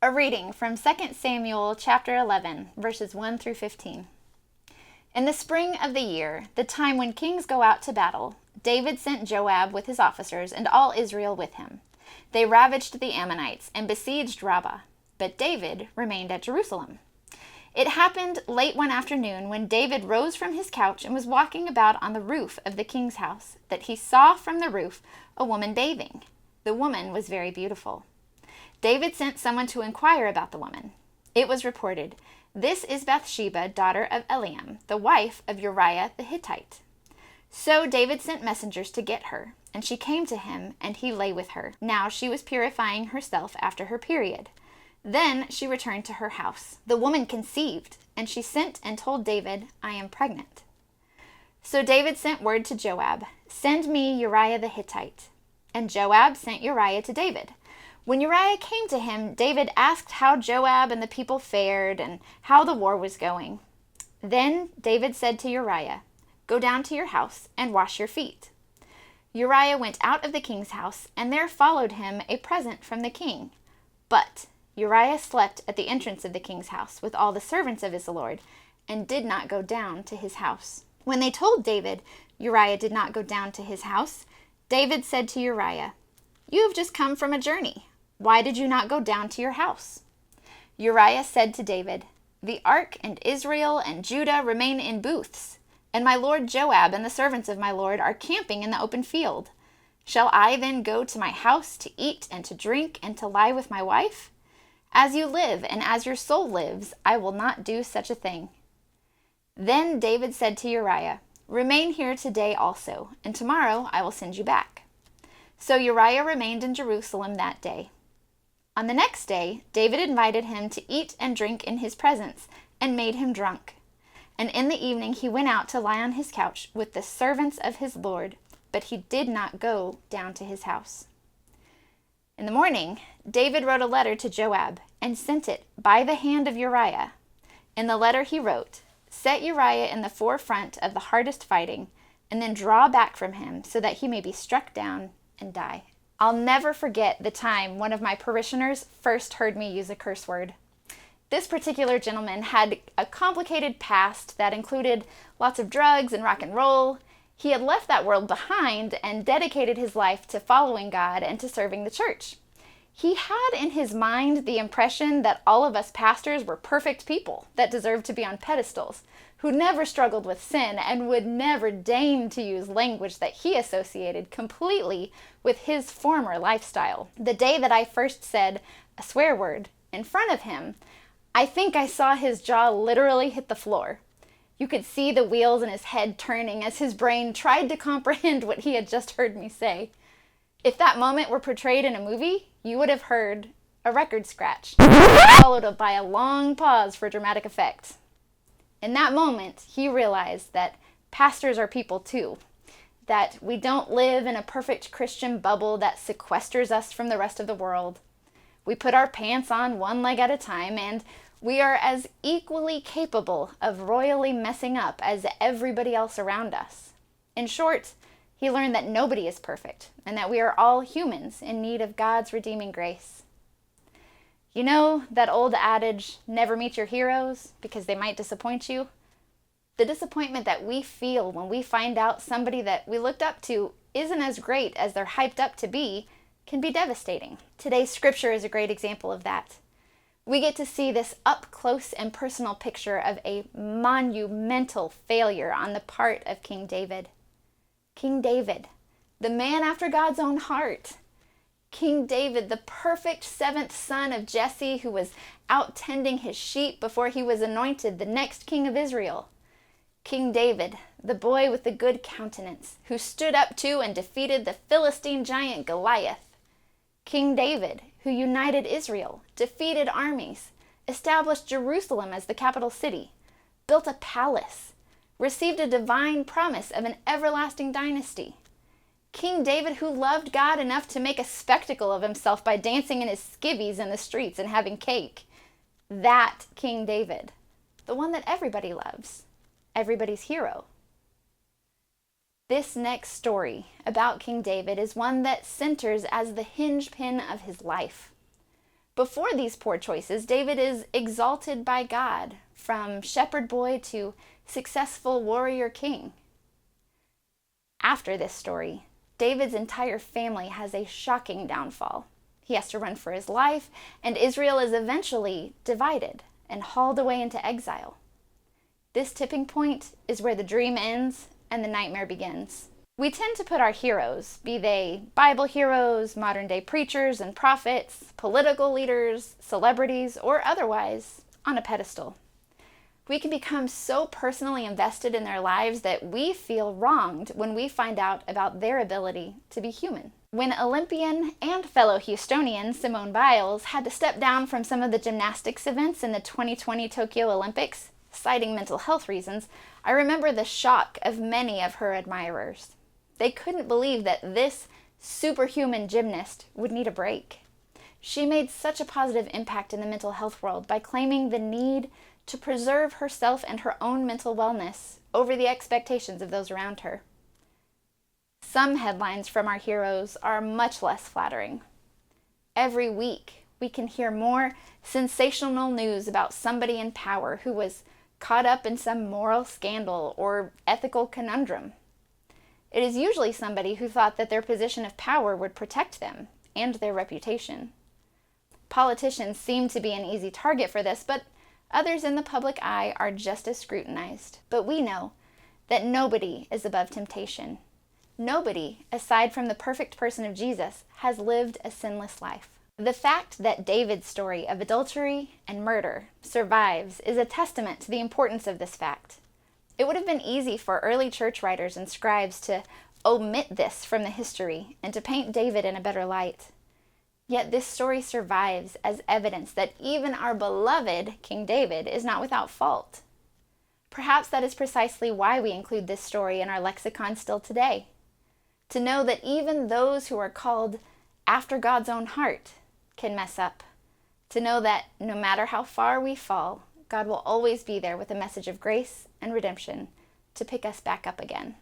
A reading from 2 Samuel chapter 11, verses 1 through 15. In the spring of the year, the time when kings go out to battle, David sent Joab with his officers and all Israel with him. They ravaged the Ammonites and besieged Rabbah, but David remained at Jerusalem. It happened late one afternoon when David rose from his couch and was walking about on the roof of the king's house that he saw from the roof a woman bathing. The woman was very beautiful. David sent someone to inquire about the woman. It was reported, "This is Bathsheba, daughter of Eliam, the wife of Uriah the Hittite." So David sent messengers to get her, and she came to him, and he lay with her. Now she was purifying herself after her period. Then she returned to her house. The woman conceived, and she sent and told David, "I am pregnant." So David sent word to Joab, "Send me Uriah the Hittite." And Joab sent Uriah to David. When Uriah came to him, David asked how Joab and the people fared and how the war was going. Then David said to Uriah, "Go down to your house and wash your feet." Uriah went out of the king's house, and there followed him a present from the king. But Uriah slept at the entrance of the king's house with all the servants of his lord, and did not go down to his house. When they told David Uriah did not go down to his house, David said to Uriah, "You have just come from a journey. Why did you not go down to your house?" Uriah said to David, "The ark and Israel and Judah remain in booths, and my lord Joab and the servants of my lord are camping in the open field. Shall I then go to my house to eat and to drink and to lie with my wife? As you live and as your soul lives, I will not do such a thing." Then David said to Uriah, "Remain here today also, and tomorrow I will send you back." So Uriah remained in Jerusalem that day. On the next day, David invited him to eat and drink in his presence, and made him drunk. And in the evening he went out to lie on his couch with the servants of his lord, but he did not go down to his house. In the morning, David wrote a letter to Joab, and sent it by the hand of Uriah. In the letter he wrote, "Set Uriah in the forefront of the hardest fighting, and then draw back from him, so that he may be struck down and die." I'll never forget the time one of my parishioners first heard me use a curse word. This particular gentleman had a complicated past that included lots of drugs and rock and roll. He had left that world behind and dedicated his life to following God and to serving the church. He had in his mind the impression that all of us pastors were perfect people that deserved to be on pedestals, who never struggled with sin and would never deign to use language that he associated completely with his former lifestyle. The day that I first said a swear word in front of him, I think I saw his jaw literally hit the floor. You could see the wheels in his head turning as his brain tried to comprehend what he had just heard me say. If that moment were portrayed in a movie, you would have heard a record scratch, followed by a long pause for dramatic effect. In that moment, he realized that pastors are people too, that we don't live in a perfect Christian bubble that sequesters us from the rest of the world. We put our pants on one leg at a time, and we are as equally capable of royally messing up as everybody else around us. In short, he learned that nobody is perfect, and that we are all humans in need of God's redeeming grace. You know that old adage, never meet your heroes because they might disappoint you? The disappointment that we feel when we find out somebody that we looked up to isn't as great as they're hyped up to be can be devastating. Today's scripture is a great example of that. We get to see this up close and personal picture of a monumental failure on the part of King David. King David, the man after God's own heart. King David, the perfect seventh son of Jesse, who was out tending his sheep before he was anointed the next king of Israel. King David, the boy with the good countenance, who stood up to and defeated the Philistine giant Goliath. King David, who united Israel, defeated armies, established Jerusalem as the capital city, built a palace, received a divine promise of an everlasting dynasty. King David, who loved God enough to make a spectacle of himself by dancing in his skivvies in the streets and having cake. That King David, the one that everybody loves, everybody's hero. This next story about King David is one that centers as the hinge pin of his life. Before these poor choices, David is exalted by God, from shepherd boy to successful warrior king. After this story, David's entire family has a shocking downfall. He has to run for his life, and Israel is eventually divided and hauled away into exile. This tipping point is where the dream ends and the nightmare begins. We tend to put our heroes, be they Bible heroes, modern-day preachers and prophets, political leaders, celebrities, or otherwise, on a pedestal. We can become so personally invested in their lives that we feel wronged when we find out about their ability to be human. When Olympian and fellow Houstonian Simone Biles had to step down from some of the gymnastics events in the 2020 Tokyo Olympics, citing mental health reasons, I remember the shock of many of her admirers. They couldn't believe that this superhuman gymnast would need a break. She made such a positive impact in the mental health world by claiming the need to preserve herself and her own mental wellness over the expectations of those around her. Some headlines from our heroes are much less flattering. Every week, we can hear more sensational news about somebody in power who was caught up in some moral scandal or ethical conundrum. It is usually somebody who thought that their position of power would protect them and their reputation. Politicians seem to be an easy target for this, but others in the public eye are just as scrutinized. But we know that nobody is above temptation. Nobody, aside from the perfect person of Jesus, has lived a sinless life. The fact that David's story of adultery and murder survives is a testament to the importance of this fact. It would have been easy for early church writers and scribes to omit this from the history and to paint David in a better light. Yet this story survives as evidence that even our beloved King David is not without fault. Perhaps that is precisely why we include this story in our lexicon still today. To know that even those who are called after God's own heart can mess up. To know that no matter how far we fall, God will always be there with a message of grace and redemption to pick us back up again.